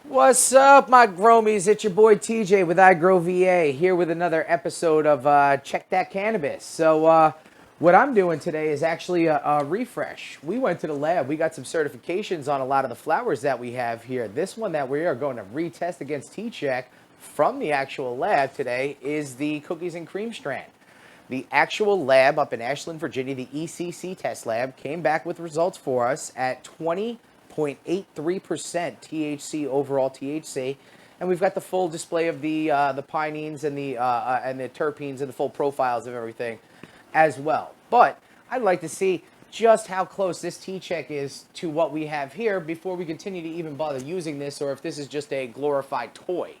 What's up, my Gromies? It's your boy TJ with iGrowVA here with another episode of Check That Cannabis. What I'm doing today is actually a refresh. We went to the lab. We got some certifications on a lot of the flowers that we have here. This one that we are going to retest against T-Check from the actual lab today is the Cookies and Cream strand. The actual lab up in Ashland, Virginia, the ECC test lab, came back with results for us at 20.83% THC, overall THC. And we've got the full display of the pinene and the terpenes and the full profiles of everything as well. But I'd like to see just how close this T-check is to what we have here before we continue to even bother using this, or if this is just a glorified toy.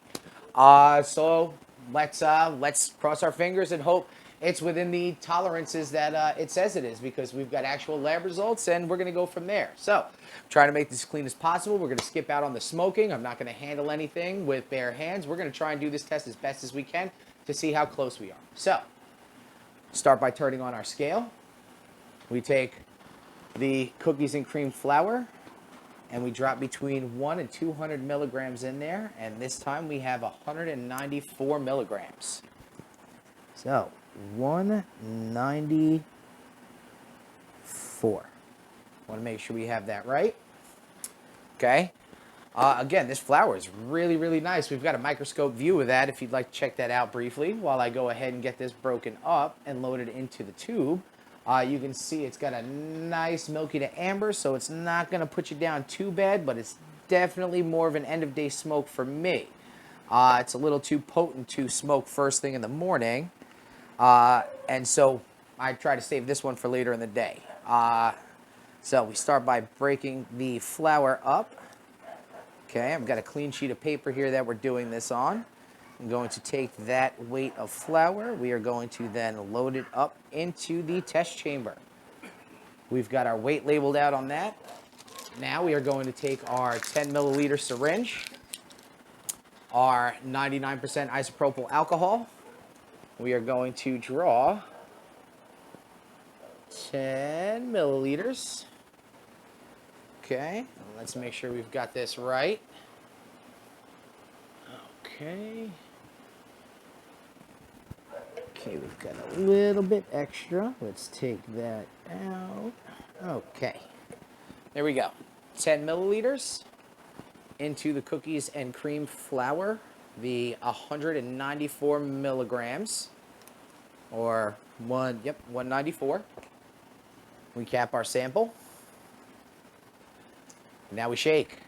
So let's cross our fingers and hope it's within the tolerances that it says it is, because we've got actual lab results and we're going to go from there. So trying to make this as clean as possible. We're going to skip out on the smoking. I'm not going to handle anything with bare hands. We're going to try and do this test as best as we can to see how close we are. So start by turning on our scale. We take the cookies and cream flour and we drop between 1 and 200 milligrams in there, and this time we have 194 milligrams. So 194. Want to make sure we have that right. Okay. Again, this flower is really, really nice. We've got a microscope view of that if you'd like to check that out briefly while I go ahead and get this broken up and loaded into the tube. You can see it's got a nice milky to amber, so it's not going to put you down too bad, but it's definitely more of an end-of-day smoke for me. It's a little too potent to smoke first thing in the morning, and so I try to save this one for later in the day. So we start by breaking the flour up. Okay, I've got a clean sheet of paper here that we're doing this on. I'm going to take that weight of flour. We are going to then load it up into the test chamber. We've got our weight labeled out on that. Now we are going to take our 10 milliliter syringe, our 99% isopropyl alcohol. We are going to draw 10 milliliters. Okay, let's make sure we've got this right. Okay. Okay, we've got a little bit extra. Let's take that out. Okay. There we go. 10 milliliters into the cookies and cream flour, the 194 milligrams, or 194. We cap our sample. Now we shake.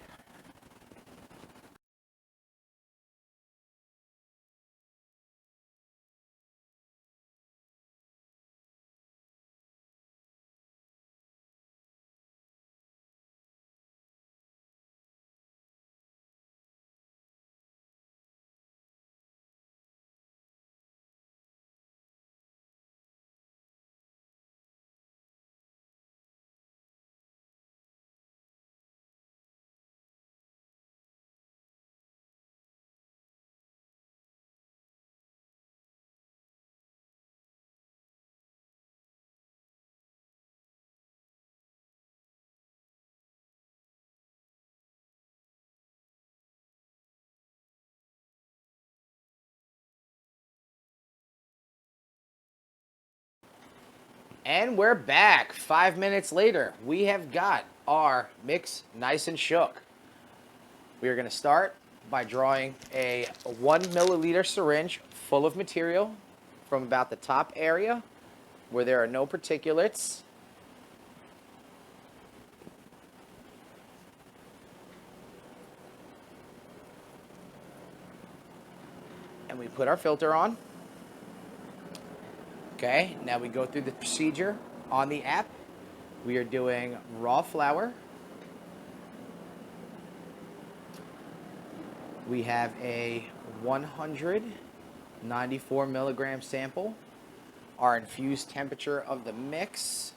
And we're back. 5 minutes later, we have got our mix nice and shook. We are going to start by drawing a 1 milliliter syringe full of material from about the top area where there are no particulates. And we put our filter on. Okay, now we go through the procedure on the app. We are doing raw flour. We have a 194 milligram sample. Our infused temperature of the mix.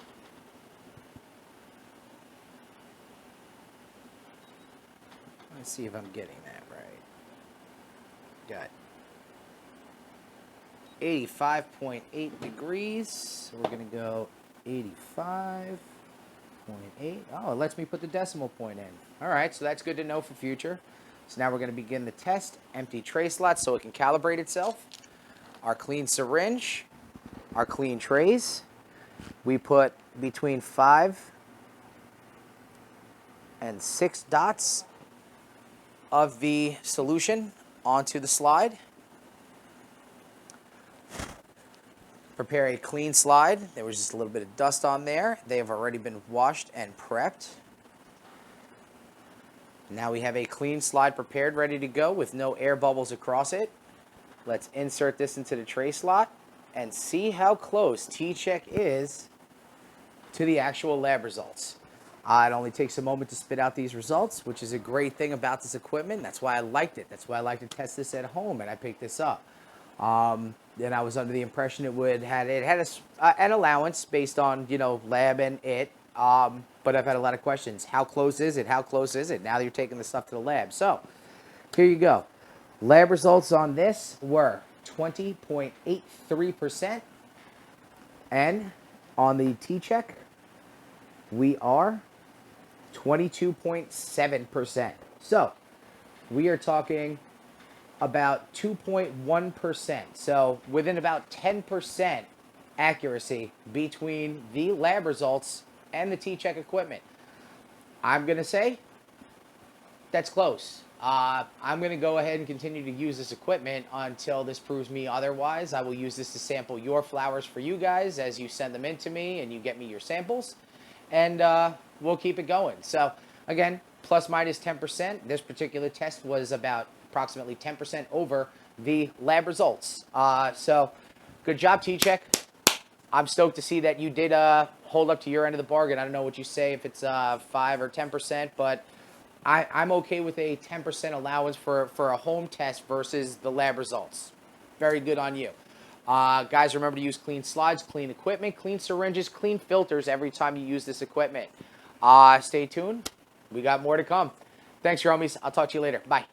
Let's see if I'm getting that right. Got 85.8 degrees. So we're going to go 85.8. Oh, it lets me put the decimal point in. All right, so that's good to know for future. So now we're going to begin the test. Empty tray slot so it can calibrate itself. Our clean syringe, our clean trays. We put between 5 and 6 dots of the solution onto the slide. Prepare a clean slide. There was just a little bit of dust on there. They have already been washed and prepped. Now we have a clean slide prepared, ready to go with no air bubbles across it. Let's insert this into the tray slot and see how close T-Check is to the actual lab results. It only takes a moment to spit out these results, which is a great thing about this equipment. That's why I liked it. That's why I like to test this at home, and I picked this up. And I was under the impression it had an allowance based on, you know, lab and it. But I've had a lot of questions. How close is it? How close is it? Now that you're taking the stuff to the lab. So here you go. Lab results on this were 20.83%. And on the T-Check, we are 22.7%. So we are talking about 2.1%. So within about 10% accuracy between the lab results and the T-Check equipment. I'm going to say that's close. I'm going to go ahead and continue to use this equipment until this proves me otherwise. I will use this to sample your flowers for you guys as you send them in to me and you get me your samples. And we'll keep it going. So again, plus minus 10%. This particular test was about approximately 10% over the lab results. So good job, T-Check. I'm stoked to see that you did hold up to your end of the bargain. I don't know what you say, if it's 5 or 10%, but I'm okay with a 10% allowance for a home test versus the lab results. Very good on you. Guys, remember to use clean slides, clean equipment, clean syringes, clean filters every time you use this equipment. Stay tuned. We got more to come. Thanks, your homies. I'll talk to you later. Bye.